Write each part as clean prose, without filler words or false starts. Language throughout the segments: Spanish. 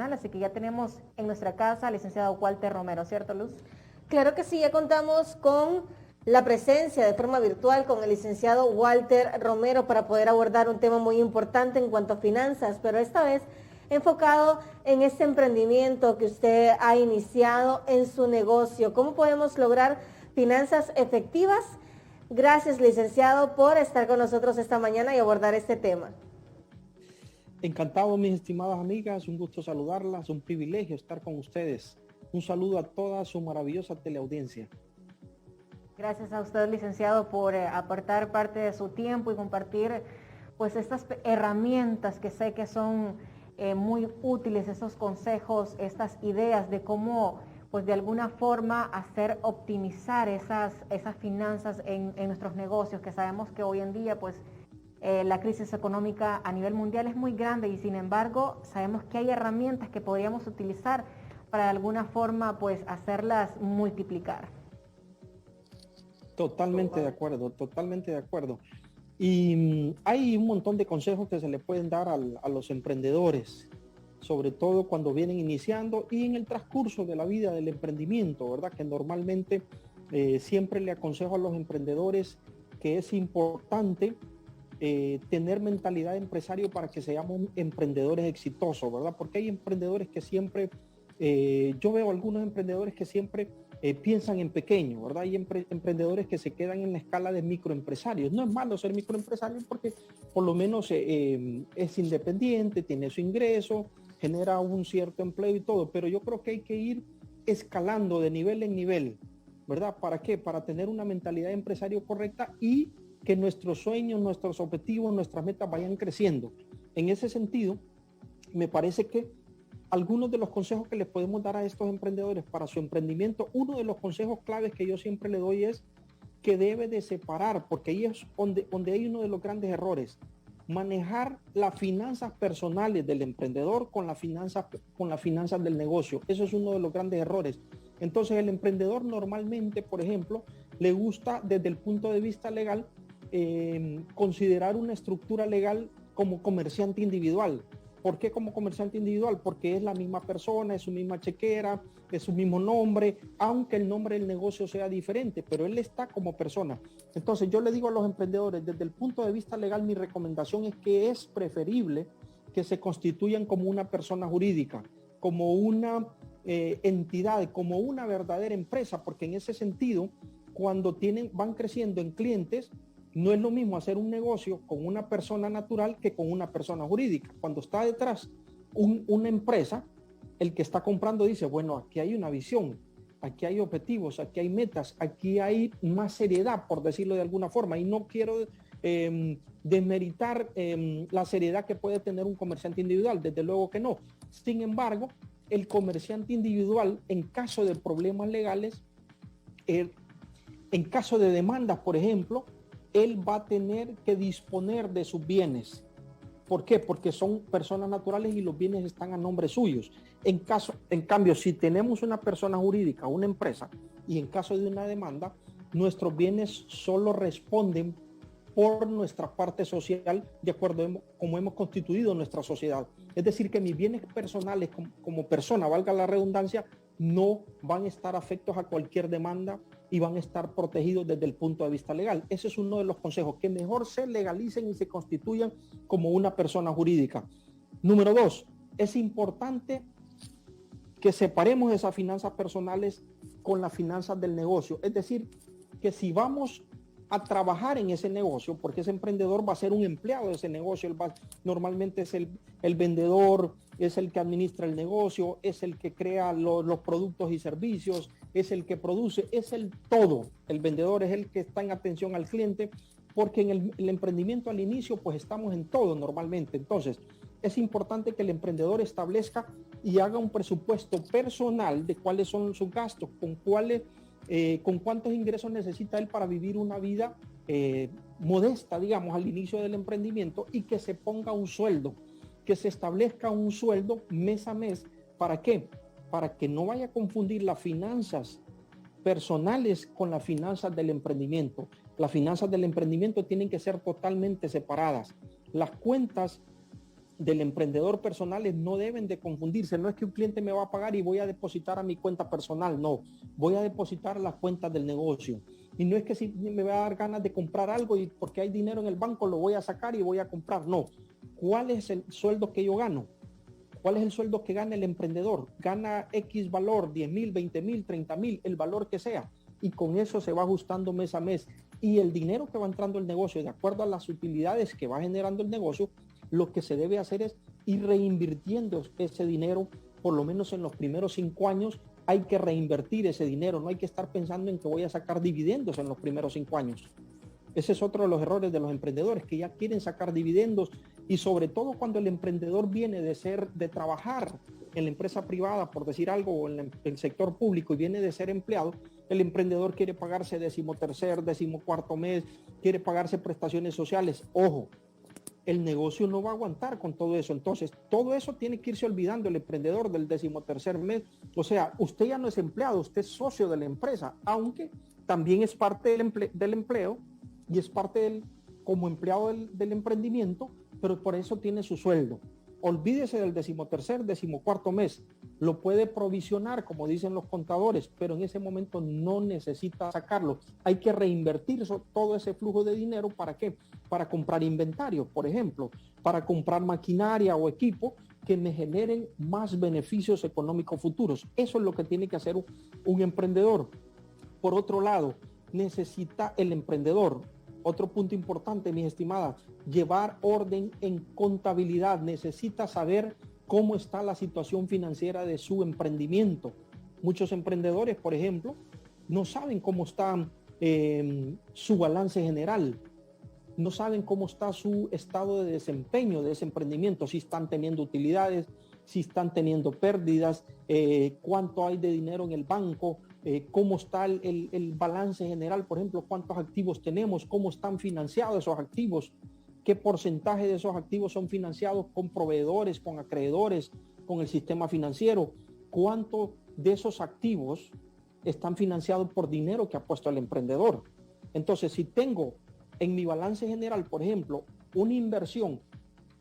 Así que ya tenemos en nuestra casa al licenciado Walter Romero, ¿cierto, Luz? Claro que sí, ya contamos con la presencia de forma virtual con el licenciado Walter Romero para poder abordar un tema muy importante en cuanto a finanzas, pero esta vez enfocado en este emprendimiento que usted ha iniciado en su negocio. ¿Cómo podemos lograr finanzas efectivas? Gracias, licenciado, por estar con nosotros esta mañana y abordar este tema. Encantado, mis estimadas amigas, un gusto saludarlas, un privilegio estar con ustedes. Un saludo a toda su maravillosa teleaudiencia. Gracias a usted, licenciado, por aportar parte de su tiempo y compartir pues estas herramientas que sé que son muy útiles, esos consejos, estas ideas de cómo pues de alguna forma hacer optimizar esas finanzas en nuestros negocios, que sabemos que hoy en día pues la crisis económica a nivel mundial es muy grande y sin embargo sabemos que hay herramientas que podríamos utilizar para de alguna forma pues hacerlas multiplicar. Totalmente de acuerdo, totalmente de acuerdo. Y hay un montón de consejos que se le pueden dar a los emprendedores, sobre todo cuando vienen iniciando y en el transcurso de la vida del emprendimiento, ¿verdad? Que normalmente siempre le aconsejo a los emprendedores que es importante tener mentalidad de empresario para que seamos emprendedores exitosos, ¿verdad? Porque hay emprendedores que siempre, yo veo algunos emprendedores que siempre piensan en pequeño, ¿verdad? Hay emprendedores que se quedan en la escala de microempresarios. No es malo ser microempresario porque por lo menos es independiente, tiene su ingreso, genera un cierto empleo y todo, pero yo creo que hay que ir escalando de nivel en nivel, ¿verdad? ¿Para qué? Para tener una mentalidad de empresario correcta y que nuestros sueños, nuestros objetivos, nuestras metas vayan creciendo. En ese sentido, me parece que algunos de los consejos que les podemos dar a estos emprendedores para su emprendimiento, uno de los consejos claves que yo siempre le doy es que debe de separar, porque ahí es donde hay uno de los grandes errores, manejar las finanzas personales del emprendedor con las finanzas del negocio. Eso es uno de los grandes errores. Entonces el emprendedor normalmente, por ejemplo, le gusta desde el punto de vista legal considerar una estructura legal como comerciante individual. ¿Por qué como comerciante individual? Porque es la misma persona, es su misma chequera, es su mismo nombre, aunque el nombre del negocio sea diferente, pero él está como persona. Entonces yo le digo a los emprendedores, desde el punto de vista legal, mi recomendación es que es preferible que se constituyan como una persona jurídica, como una entidad, como una verdadera empresa, porque en ese sentido, cuando van creciendo en clientes, no es lo mismo hacer un negocio con una persona natural que con una persona jurídica. Cuando está detrás una empresa, el que está comprando dice, bueno, aquí hay una visión, aquí hay objetivos, aquí hay metas, aquí hay más seriedad, por decirlo de alguna forma. Y no quiero desmeritar la seriedad que puede tener un comerciante individual, desde luego que no. Sin embargo, el comerciante individual, en caso de problemas legales, en caso de demandas, por ejemplo, él va a tener que disponer de sus bienes. ¿Por qué? Porque son personas naturales y los bienes están a nombre suyos. En cambio, si tenemos una persona jurídica, una empresa, y en caso de una demanda, nuestros bienes solo responden por nuestra parte social, de acuerdo a cómo hemos constituido nuestra sociedad. Es decir, que mis bienes personales como persona, valga la redundancia, no van a estar afectos a cualquier demanda y van a estar protegidos desde el punto de vista legal. Ese es uno de los consejos, que mejor se legalicen y se constituyan como una persona jurídica. Número 2, es importante que separemos esas finanzas personales con las finanzas del negocio. Es decir, que si vamos a trabajar en ese negocio, porque ese emprendedor va a ser un empleado de ese negocio, normalmente es el vendedor, es el que administra el negocio, es el que crea los productos y servicios, es el que produce, es el todo. El vendedor es el que está en atención al cliente, porque en el emprendimiento al inicio pues estamos en todo normalmente. Entonces es importante que el emprendedor establezca y haga un presupuesto personal de cuáles son sus gastos, con cuántos ingresos necesita él para vivir una vida modesta, digamos, al inicio del emprendimiento, y que se ponga un sueldo, que se establezca un sueldo mes a mes. ¿Para qué? Para que no vaya a confundir las finanzas personales con las finanzas del emprendimiento. Las finanzas del emprendimiento tienen que ser totalmente separadas. Las cuentas del emprendedor personales no deben de confundirse. No es que un cliente me va a pagar y voy a depositar a mi cuenta personal, no. Voy a depositar a las cuentas del negocio. Y no es que si me va a dar ganas de comprar algo y porque hay dinero en el banco lo voy a sacar y voy a comprar, no. ¿Cuál es el sueldo que yo gano? ¿Cuál es el sueldo que gana el emprendedor? Gana X valor, 10,000, 20,000, 30,000, el valor que sea. Y con eso se va ajustando mes a mes. Y el dinero que va entrando al negocio, de acuerdo a las utilidades que va generando el negocio, lo que se debe hacer es ir reinvirtiendo ese dinero, por lo menos en los primeros 5 años, hay que reinvertir ese dinero, no hay que estar pensando en que voy a sacar dividendos en los primeros 5 años. Ese es otro de los errores de los emprendedores, que ya quieren sacar dividendos, y sobre todo cuando el emprendedor viene de trabajar en la empresa privada, por decir algo, o en el sector público, y viene de ser empleado, el emprendedor quiere pagarse 13º, 14º mes, quiere pagarse prestaciones sociales. Ojo, el negocio no va a aguantar con todo eso. Entonces, todo eso tiene que irse olvidando el emprendedor del 13º mes. O sea, usted ya no es empleado, usted es socio de la empresa, aunque también es parte del empleo y es parte como empleado del emprendimiento, pero por eso tiene su sueldo. Olvídese del 13º, 14º mes. Lo puede provisionar, como dicen los contadores, pero en ese momento no necesita sacarlo. Hay que reinvertir todo ese flujo de dinero. ¿Para qué? Para comprar inventario, por ejemplo, para comprar maquinaria o equipo que me generen más beneficios económicos futuros. Eso es lo que tiene que hacer un emprendedor. Por otro lado, necesita el emprendedor. Otro punto importante, mis estimadas, llevar orden en contabilidad. Necesita saber cómo está la situación financiera de su emprendimiento. Muchos emprendedores, por ejemplo, no saben cómo está su balance general, no saben cómo está su estado de desempeño de ese emprendimiento, si están teniendo utilidades, si están teniendo pérdidas, cuánto hay de dinero en el banco, cómo está el balance general, por ejemplo, cuántos activos tenemos, cómo están financiados esos activos, qué porcentaje de esos activos son financiados con proveedores, con acreedores, con el sistema financiero, cuánto de esos activos están financiados por dinero que ha puesto el emprendedor. Entonces, si tengo en mi balance general, por ejemplo, una inversión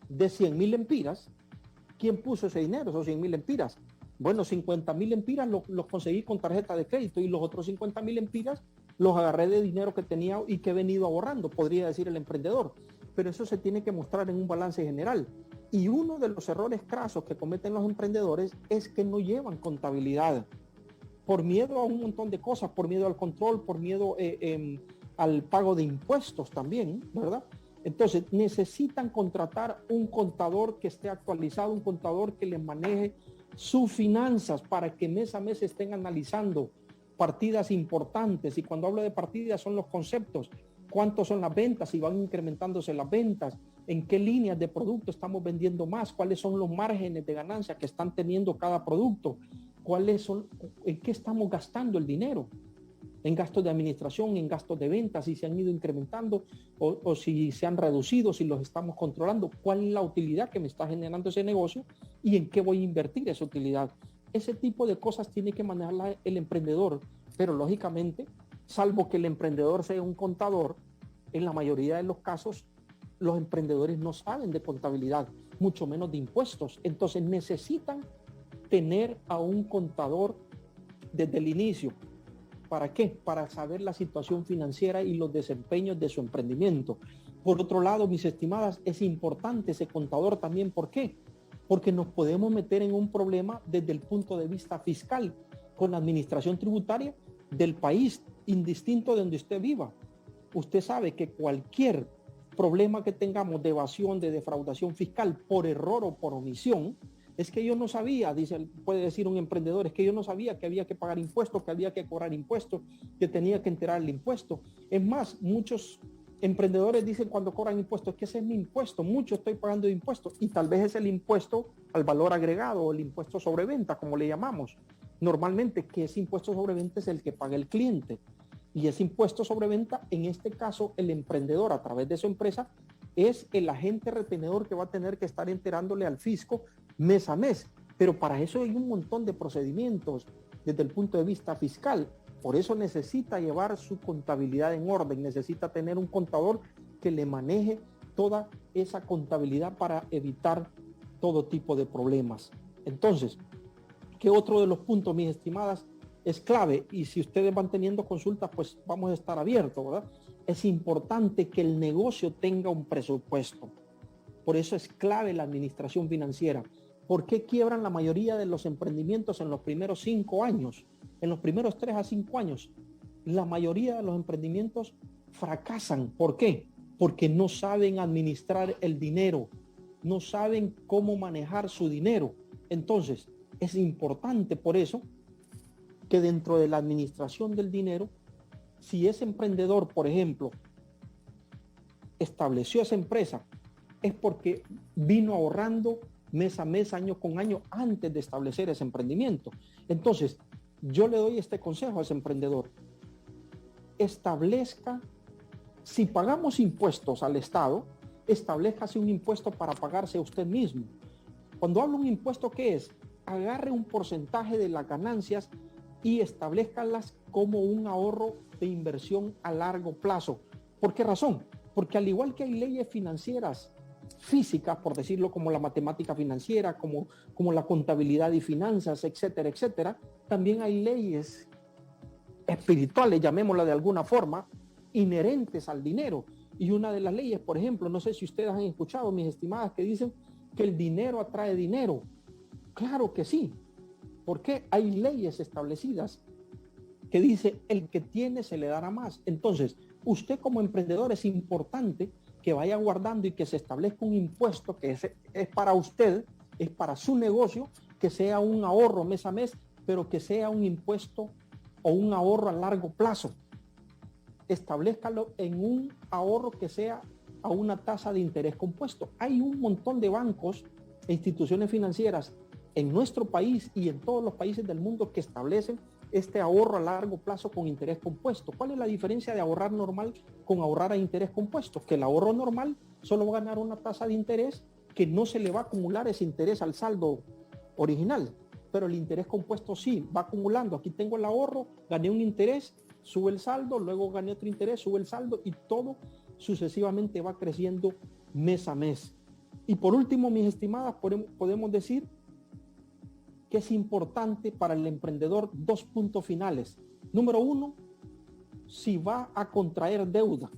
de 100,000 lempiras, ¿quién puso ese dinero, esos 100,000 lempiras? Bueno, 50,000 lempiras los conseguí con tarjeta de crédito y los otros 50,000 lempiras los agarré de dinero que tenía y que he venido ahorrando, podría decir el emprendedor. Pero eso se tiene que mostrar en un balance general. Y uno de los errores crasos que cometen los emprendedores es que no llevan contabilidad. Por miedo a un montón de cosas, por miedo al control, por miedo al pago de impuestos también, ¿verdad? Entonces necesitan contratar un contador que esté actualizado, un contador que les maneje sus finanzas para que mes a mes estén analizando partidas importantes. Y cuando hablo de partidas son los conceptos: cuántos son las ventas, si van incrementándose las ventas, en qué líneas de producto estamos vendiendo más, cuáles son los márgenes de ganancia que están teniendo cada producto, en qué estamos gastando el dinero, en gastos de administración, en gastos de ventas, si se han ido incrementando o si se han reducido, si los estamos controlando, cuál es la utilidad que me está generando ese negocio y en qué voy a invertir esa utilidad. Ese tipo de cosas tiene que manejarla el emprendedor, pero lógicamente, salvo que el emprendedor sea un contador, en la mayoría de los casos los emprendedores no saben de contabilidad, mucho menos de impuestos. Entonces necesitan tener a un contador desde el inicio. ¿Para qué? Para saber la situación financiera y los desempeños de su emprendimiento. Por otro lado, mis estimadas, es importante ese contador también. ¿Por qué? Porque nos podemos meter en un problema desde el punto de vista fiscal con la administración tributaria del país, indistinto de donde usted viva. Usted sabe que cualquier problema que tengamos de evasión, de defraudación fiscal por error o por omisión, es que yo no sabía, puede decir un emprendedor, es que yo no sabía que había que pagar impuestos, que había que cobrar impuestos, que tenía que enterar el impuesto. Es más, muchos emprendedores dicen cuando cobran impuestos, es que ese es mi impuesto, mucho estoy pagando de impuestos, y tal vez es el impuesto al valor agregado o el impuesto sobre venta, como le llamamos. Normalmente, que ese impuesto sobre venta es el que paga el cliente. Y ese impuesto sobre venta, en este caso, el emprendedor a través de su empresa, es el agente retenedor que va a tener que estar enterándole al fisco mes a mes. Pero para eso hay un montón de procedimientos desde el punto de vista fiscal. Por eso necesita llevar su contabilidad en orden, necesita tener un contador que le maneje toda esa contabilidad para evitar todo tipo de problemas. Entonces, ¿qué otro de los puntos, mis estimadas, es clave? Y si ustedes van teniendo consultas, pues vamos a estar abiertos, ¿verdad? Es importante que el negocio tenga un presupuesto. Por eso es clave la administración financiera. ¿Por qué quiebran la mayoría de los emprendimientos en los primeros 5 años? En los primeros 3 a 5 años. La mayoría de los emprendimientos fracasan. ¿Por qué? Porque no saben administrar el dinero. No saben cómo manejar su dinero. Entonces, es importante por eso que dentro de la administración del dinero, si ese emprendedor, por ejemplo, estableció esa empresa, es porque vino ahorrando mes a mes, año con año, antes de establecer ese emprendimiento. Entonces, yo le doy este consejo a ese emprendedor. Establezca, si pagamos impuestos al Estado, establezcase un impuesto para pagarse a usted mismo. Cuando hablo de un impuesto, ¿qué es? Agarre un porcentaje de las ganancias y establezcalas como un ahorro de inversión a largo plazo. ¿Por qué razón? Porque al igual que hay leyes financieras físicas, por decirlo, como la matemática financiera, como la contabilidad y finanzas, etcétera, etcétera, también hay leyes espirituales, llamémosla de alguna forma, inherentes al dinero. Y una de las leyes, por ejemplo, no sé si ustedes han escuchado, mis estimadas, que dicen que el dinero atrae dinero. Claro que sí, porque hay leyes establecidas que dice el que tiene se le dará más. Entonces, usted como emprendedor es importante que vaya guardando y que se establezca un impuesto que es para usted, es para su negocio, que sea un ahorro mes a mes, pero que sea un impuesto o un ahorro a largo plazo. Establezcalo en un ahorro que sea a una tasa de interés compuesto. Hay un montón de bancos e instituciones financieras en nuestro país y en todos los países del mundo que establecen este ahorro a largo plazo con interés compuesto. ¿Cuál es la diferencia de ahorrar normal con ahorrar a interés compuesto? Que el ahorro normal solo va a ganar una tasa de interés que no se le va a acumular ese interés al saldo original, pero el interés compuesto sí, va acumulando. Aquí tengo el ahorro, gané un interés, sube el saldo, luego gané otro interés, sube el saldo y todo sucesivamente va creciendo mes a mes. Y por último, mis estimadas, podemos decir que es importante para el emprendedor 2 puntos finales. Número 1, si va a contraer deuda,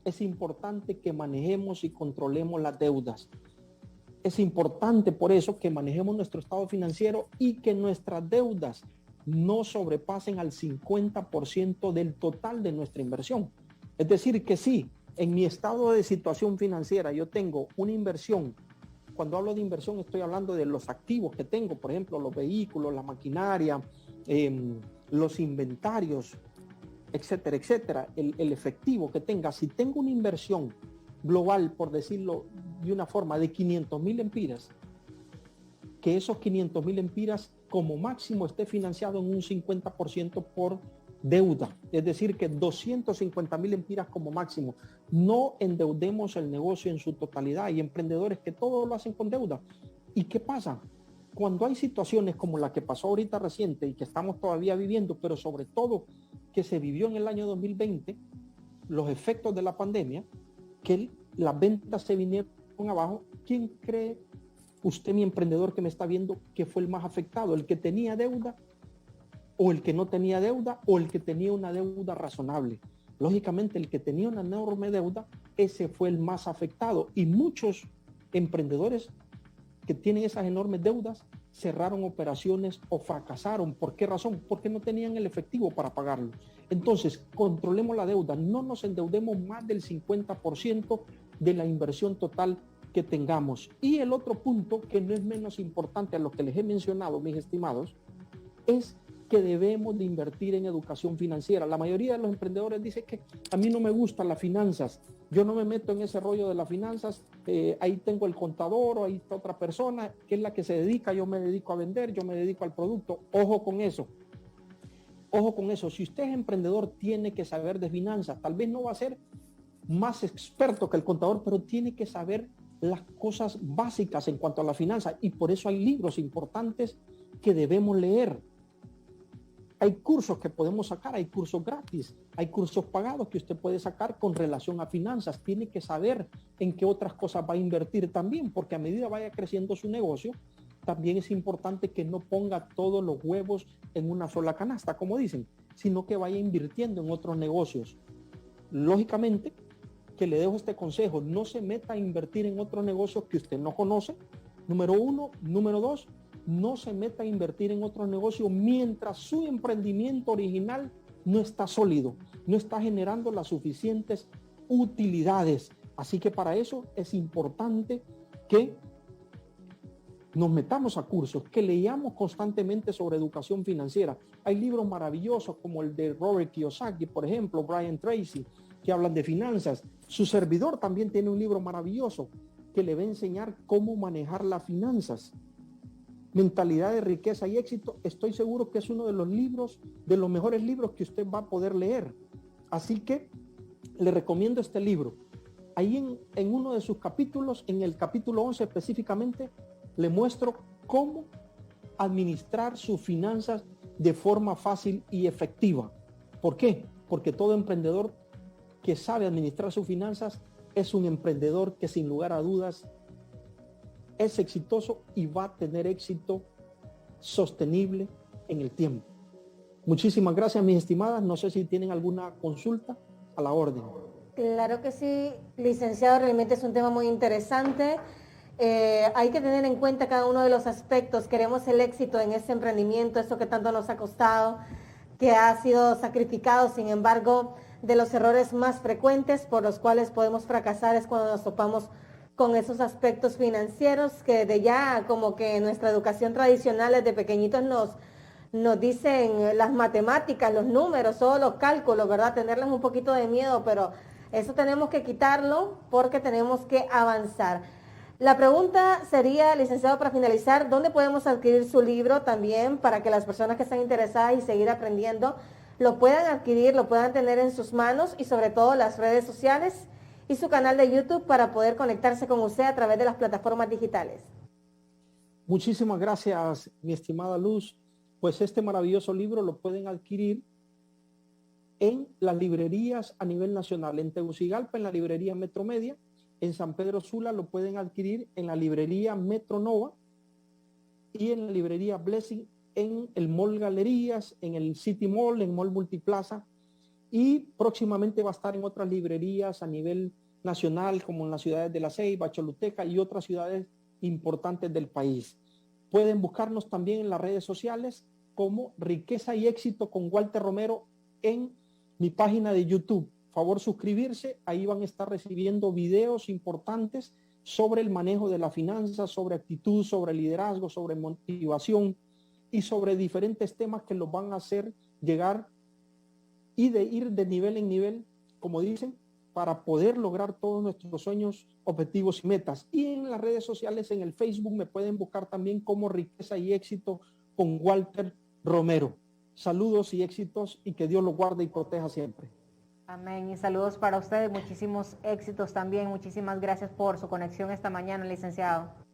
es importante que manejemos y controlemos las deudas. Es importante por eso que manejemos nuestro estado financiero y que nuestras deudas no sobrepasen al 50% del total de nuestra inversión. Es decir, que si en mi estado de situación financiera yo tengo una inversión, cuando hablo de inversión estoy hablando de los activos que tengo, por ejemplo, los vehículos, la maquinaria, los inventarios, etcétera, etcétera, el efectivo que tenga. Si tengo una inversión global, por decirlo de una forma, de 500,000 lempiras, que esos 500,000 lempiras como máximo esté financiado en un 50% por deuda, es decir, que 250,000 lempiras como máximo. No endeudemos el negocio en su totalidad. Hay emprendedores que todo lo hacen con deuda. ¿Y qué pasa? Cuando hay situaciones como la que pasó ahorita reciente y que estamos todavía viviendo, pero sobre todo que se vivió en el año 2020, los efectos de la pandemia, que las ventas se vinieron abajo, ¿quién cree usted, mi emprendedor que me está viendo, que fue el más afectado? ¿El que tenía deuda o el que no tenía deuda o el que tenía una deuda razonable? Lógicamente, el que tenía una enorme deuda, ese fue el más afectado. Y muchos emprendedores que tienen esas enormes deudas cerraron operaciones o fracasaron. ¿Por qué razón? Porque no tenían el efectivo para pagarlo. Entonces, controlemos la deuda. No nos endeudemos más del 50% de la inversión total que tengamos. Y el otro punto, que no es menos importante a lo que les he mencionado, mis estimados, es que debemos de invertir en educación financiera. La mayoría de los emprendedores dicen que a mí no me gustan las finanzas, yo no me meto en ese rollo de las finanzas, ahí tengo el contador o ahí está otra persona que es la que se dedica, yo me dedico a vender, yo me dedico al producto. Ojo con eso. Ojo con eso. Si usted es emprendedor, tiene que saber de finanzas. Tal vez no va a ser más experto que el contador, pero tiene que saber las cosas básicas en cuanto a la finanza, y por eso hay libros importantes que debemos leer. Hay cursos que podemos sacar, hay cursos gratis, hay cursos pagados que usted puede sacar con relación a finanzas. Tiene que saber en qué otras cosas va a invertir también, porque a medida vaya creciendo su negocio, también es importante que no ponga todos los huevos en una sola canasta, como dicen, sino que vaya invirtiendo en otros negocios. Lógicamente, que le dejo este consejo, no se meta a invertir en otros negocios que usted no conoce, número uno. Número dos, no se meta a invertir en otro negocio mientras su emprendimiento original no está sólido, no está generando las suficientes utilidades. Así que para eso es importante que nos metamos a cursos, que leamos constantemente sobre educación financiera. Hay libros maravillosos como el de Robert Kiyosaki, por ejemplo, Brian Tracy, que hablan de finanzas. Su servidor también tiene un libro maravilloso que le va a enseñar cómo manejar las finanzas. Mentalidad de riqueza y éxito, estoy seguro que es uno de los libros, de los mejores libros que usted va a poder leer. Así que le recomiendo este libro. Ahí en uno de sus capítulos, en el capítulo 11 específicamente, le muestro cómo administrar sus finanzas de forma fácil y efectiva. ¿Por qué? Porque todo emprendedor que sabe administrar sus finanzas es un emprendedor que sin lugar a dudas es exitoso y va a tener éxito sostenible en el tiempo. Muchísimas gracias, mis estimadas. No sé si tienen alguna consulta, a la orden. Claro que sí, licenciado, realmente es un tema muy interesante. Hay que tener en cuenta cada uno de los aspectos. Queremos el éxito en este emprendimiento, eso que tanto nos ha costado, que ha sido sacrificado. Sin embargo, de los errores más frecuentes por los cuales podemos fracasar es cuando nos topamos con esos aspectos financieros que de ya como que en nuestra educación tradicional desde pequeñitos nos dicen las matemáticas, los números, todos los cálculos, ¿verdad? Tenerles un poquito de miedo, pero eso tenemos que quitarlo porque tenemos que avanzar. La pregunta sería, licenciado, para finalizar, ¿dónde podemos adquirir su libro también para que las personas que están interesadas y seguir aprendiendo lo puedan adquirir, lo puedan tener en sus manos y sobre todo las redes sociales y su canal de YouTube para poder conectarse con usted a través de las plataformas digitales? Muchísimas gracias, mi estimada Luz. Pues este maravilloso libro lo pueden adquirir en las librerías a nivel nacional. En Tegucigalpa, en la librería Metromedia. En San Pedro Sula lo pueden adquirir en la librería Metronova y en la librería Blessing, en el Mall Galerías, en el City Mall, en Mall Multiplaza, y próximamente va a estar en otras librerías a nivel nacional, como en las ciudades de La Ceiba, Choluteca y otras ciudades importantes del país. Pueden buscarnos también en las redes sociales como Riqueza y Éxito con Walter Romero en mi página de YouTube. Favor suscribirse, ahí van a estar recibiendo videos importantes sobre el manejo de la finanza, sobre actitud, sobre liderazgo, sobre motivación y sobre diferentes temas que los van a hacer llegar y de ir de nivel en nivel, como dicen, para poder lograr todos nuestros sueños, objetivos y metas. Y en las redes sociales, en el Facebook, me pueden buscar también como Riqueza y Éxito con Walter Romero. Saludos y éxitos y que Dios los guarde y proteja siempre. Amén. Y saludos para ustedes. Muchísimos éxitos también. Muchísimas gracias por su conexión esta mañana, licenciado.